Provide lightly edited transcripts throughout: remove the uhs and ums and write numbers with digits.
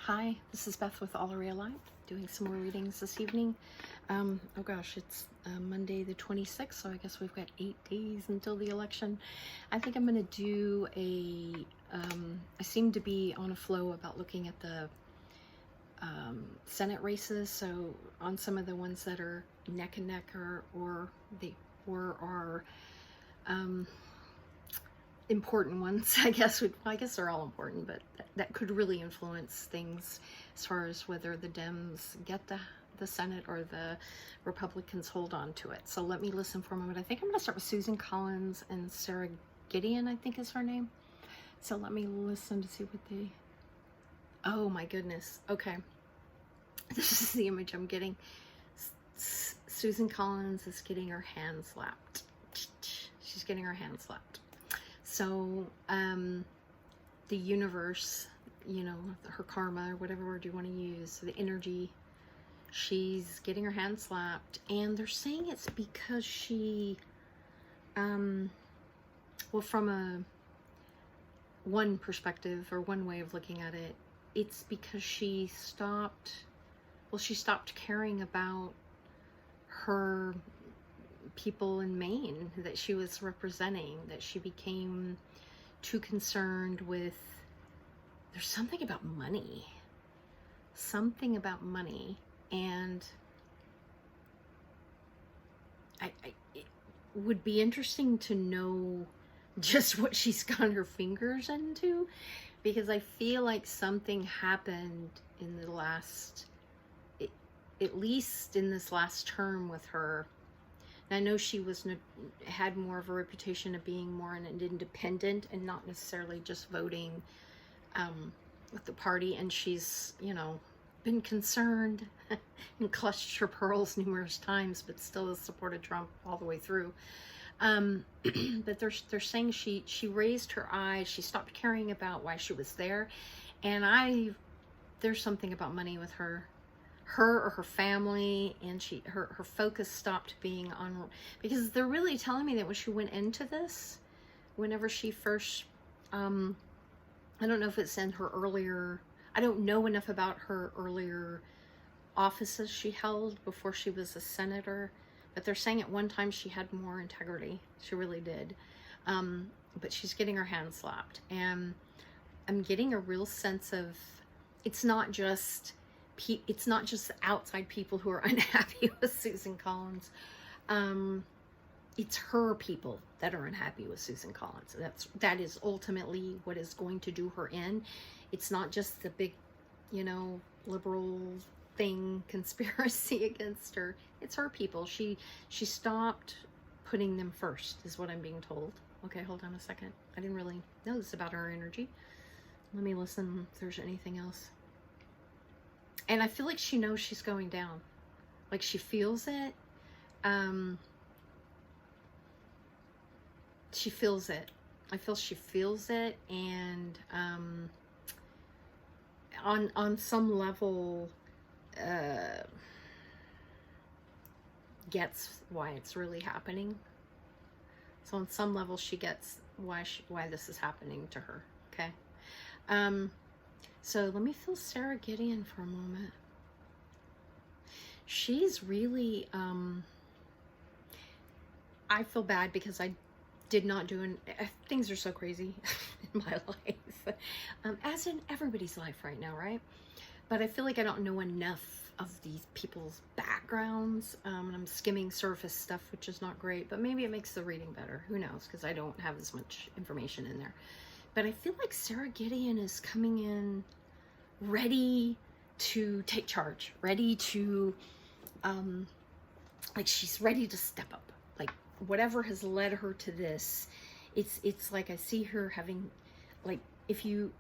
Hi, this is Beth with All Area Light, doing some more readings this evening. Oh gosh, it's Monday the 26th, so I guess we've got 8 days until the election. I think I'm going to do I seem to be on a flow about looking at the Senate races, so on some of the ones that are neck and neck or are important ones, I guess. I guess they're all important, but that could really influence things as far as whether the Dems get the Senate or the Republicans hold on to it. So let me listen for a moment. I think I'm going to start with Susan Collins and Sarah Gideon, I think is her name. So let me listen to see what they... Oh my goodness. Okay. This is the image I'm getting. Susan Collins is getting her hand slapped. She's getting her hand slapped. So, the universe, you know, her karma, or whatever word you want to use, the energy, she's getting her hand slapped. And they're saying it's because she, well, from one perspective or one way of looking at it, it's because she stopped caring about her people in Maine that she was representing, that she became too concerned with, there's something about money, and it would be interesting to know just what she's got her fingers into, because I feel like something happened in the last, at least in this last term with her. I know she had more of a reputation of being more an independent and not necessarily just voting with the party. And she's, you know, been concerned and clutched her pearls numerous times, but still has supported Trump all the way through. But they're saying she raised her eyes. She stopped caring about why she was there. And there's something about money with her or her family, and her focus stopped being on, because they're really telling me that when she went into this, whenever she first, I don't know if it's in her earlier, I don't know enough about her earlier offices she held before she was a senator, but they're saying at one time she had more integrity. She really did. But she's getting her hand slapped, and I'm getting a real sense of, it's not just outside people who are unhappy with Susan Collins. It's her people that are unhappy with Susan Collins. That is ultimately what is going to do her in. It's not just the big, you know, liberal thing, conspiracy against her. It's her people. She stopped putting them first, is what I'm being told. Okay, hold on a second. I didn't really know this about her energy. Let me listen if there's anything else. And I feel like she knows she's going down. Like she feels it. She feels it. I feel she feels it. And on some level, gets why it's really happening. So on some level, she gets why this is happening to her. Okay. So let me feel Sarah Gideon for a moment. She's really, I feel bad because I did not do things are so crazy in my life, as in everybody's life right now, right? But I feel like I don't know enough of these people's backgrounds, and I'm skimming surface stuff, which is not great, but maybe it makes the reading better. Who knows? Because I don't have as much information in there. But I feel like Sarah Gideon is coming in ready to take charge, ready to, like she's ready to step up. Like whatever has led her to this, it's like I see her having, like, if you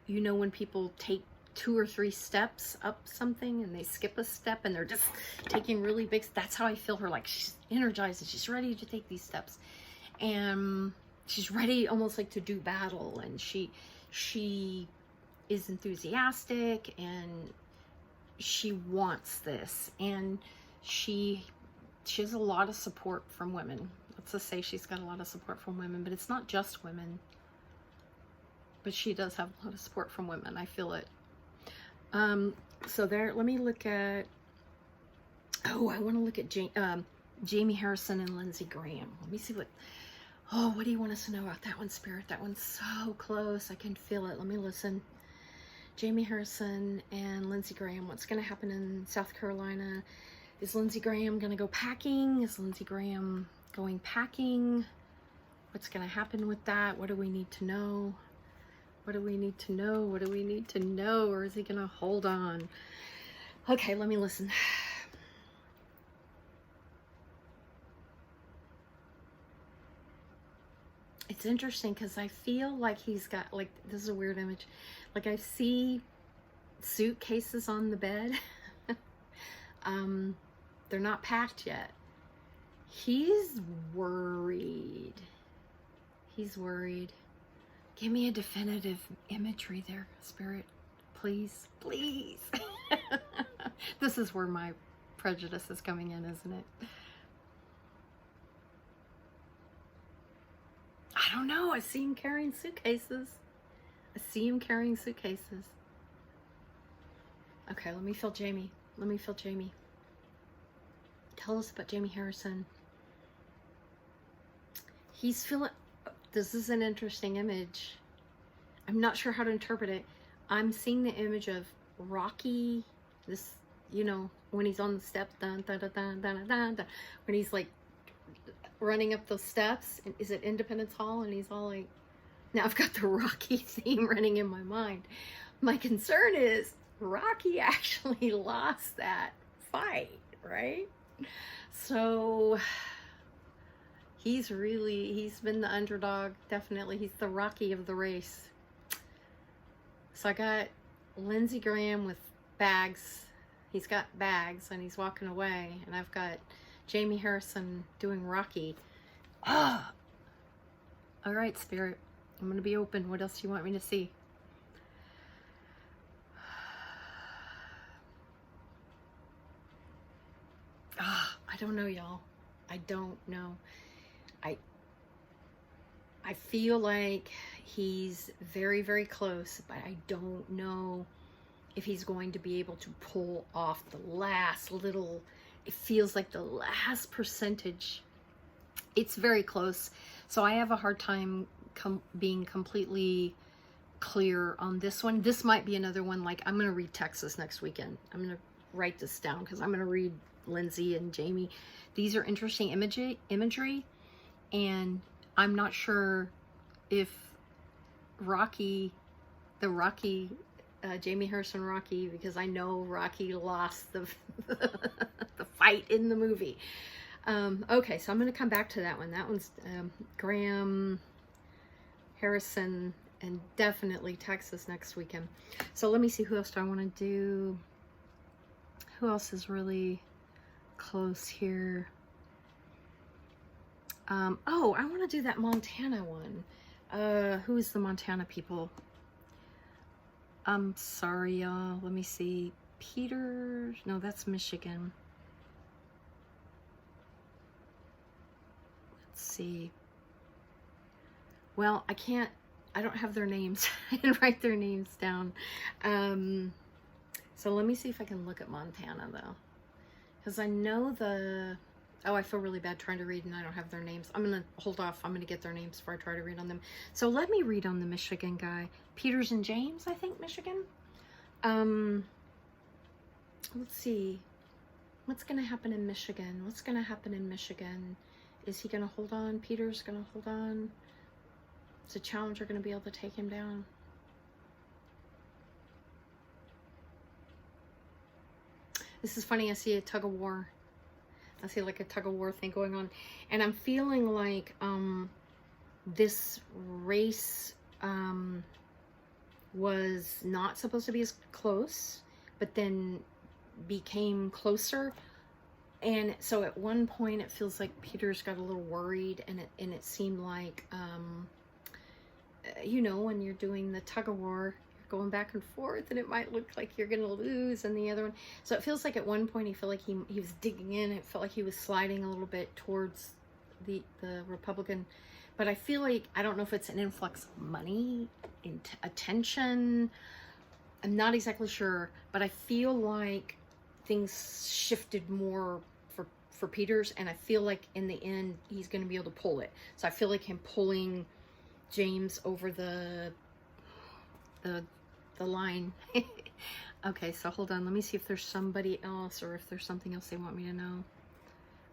know when people take 2 or 3 steps up something and they skip a step and they're just taking really big, that's how I feel her. Like she's energized and she's ready to take these steps. And she's ready almost like to do battle, and she is enthusiastic and she wants this, and she has a lot of support from women. Let's just say she's got a lot of support from women, but it's not just women. but she does have a lot of support from women. I feel it. So there, let me look at, oh, I want to look at Jamie Harrison and Lindsey Graham. Let me see what do you want us to know about that one, Spirit? That one's so close. I can feel it. Let me listen. Jamie Harrison and Lindsey Graham. What's going to happen in South Carolina? Is Lindsey Graham going to go packing? Is Lindsey Graham going packing? What's going to happen with that? What do we need to know? What do we need to know? What do we need to know? Or is he going to hold on? Okay, let me listen. It's interesting because I feel like he's got, like, this is a weird image. Like, I see suitcases on the bed. They're not packed yet. He's worried. He's worried. Give me a definitive imagery there, Spirit. Please, please. This is where my prejudice is coming in, isn't it? I don't know. I see him carrying suitcases. I see him carrying suitcases. Okay, let me feel Jamie. Let me feel Jamie. Tell us about Jamie Harrison. He's feeling... This is an interesting image. I'm not sure how to interpret it. I'm seeing the image of Rocky. This, you know, when he's on the steps. Dun, dun, dun, dun, dun, dun, dun, when he's like running up those steps. And is it Independence Hall? And he's all like... Now I've got the Rocky theme running in my mind. My concern is Rocky actually lost that fight, right? So he's been the underdog, definitely. He's the Rocky of the race. So I got Lindsey Graham with bags. He's got bags and he's walking away. And I've got Jamie Harrison doing Rocky. Ah! All right, Spirit. I'm going to be open. What else do you want me to see? I don't know, y'all. I don't know. I feel like he's very, very close, but I don't know if he's going to be able to pull off the last little, it feels like the last percentage. It's very close. So I have a hard time being completely clear on this one. This might be another one, like I'm going to read Texas next weekend. I'm going to write this down because I'm going to read Lindsey and Jamie. These are interesting imagery, and I'm not sure if Rocky, Jamie Harrison Rocky, because I know Rocky lost the the fight in the movie. Okay, so I'm going to come back to that one. That one's Graham, Harrison, and definitely Texas next weekend. So let me see, who else do I want to do? Who else is close here? Oh, I want to do that Montana one. Who is the Montana people? I'm sorry, y'all. Let me see. Peter. No, that's Michigan. Let's see. Well, I don't have their names. I didn't write their names down. So let me see if I can look at Montana, though. Because I know oh, I feel really bad trying to read and I don't have their names. I'm going to hold off. I'm going to get their names before I try to read on them. So let me read on the Michigan guy. Peters and James, I think, Michigan. Let's see. What's going to happen in Michigan? What's going to happen in Michigan? Is he going to hold on? Peter's going to hold on? Is the challenger going to be able to take him down? This is funny. I see a tug of war. I see like a tug of war thing going on. And I'm feeling like this race was not supposed to be as close, but then became closer. And so at one point it feels like Peter's got a little worried, and it seemed like, you know, when you're doing the tug of war, you're going back and forth, and it might look like you're going to lose, and the other one. So it feels like at one point he felt like he was digging in. It felt like he was sliding a little bit towards the Republican. But I feel like, I don't know if it's an influx of money, attention, I'm not exactly sure, but I feel like things shifted more for Peter's, and I feel like in the end he's going to be able to pull it. So I feel like him pulling James over the line. Okay, so hold on. Let me see if there's somebody else or if there's something else they want me to know.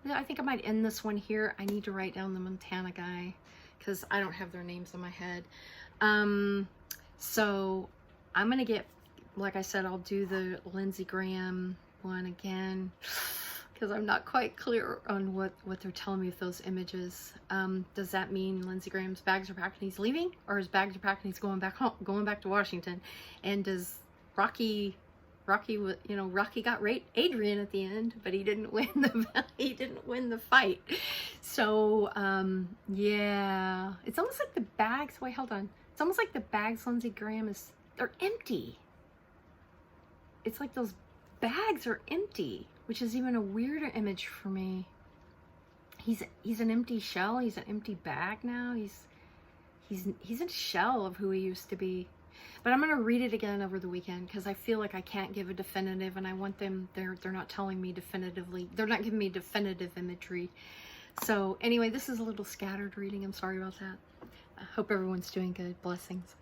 Yeah, I think I might end this one here. I need to write down the Montana guy because I don't have their names in my head. So I'm going to get, like I said, I'll do the Lindsey Graham one again because I'm not quite clear on what they're telling me with those images. Does that mean Lindsey Graham's bags are packed and he's leaving, or his bags are packed and he's going back home, going back to Washington? And does Rocky, you know, Rocky got Adrian at the end, but he didn't win the fight. So yeah, it's almost like the bags. Wait, hold on. It's almost like the bags Lindsey Graham they're empty. It's like those bags are empty, which is even a weirder image for me. He's an empty shell. He's an empty bag now. He's a shell of who he used to be. But I'm going to read it again over the weekend because I feel like I can't give a definitive, and I want them, they're not telling me definitively. They're not giving me definitive imagery. So anyway, this is a little scattered reading. I'm sorry about that. I hope everyone's doing good. Blessings.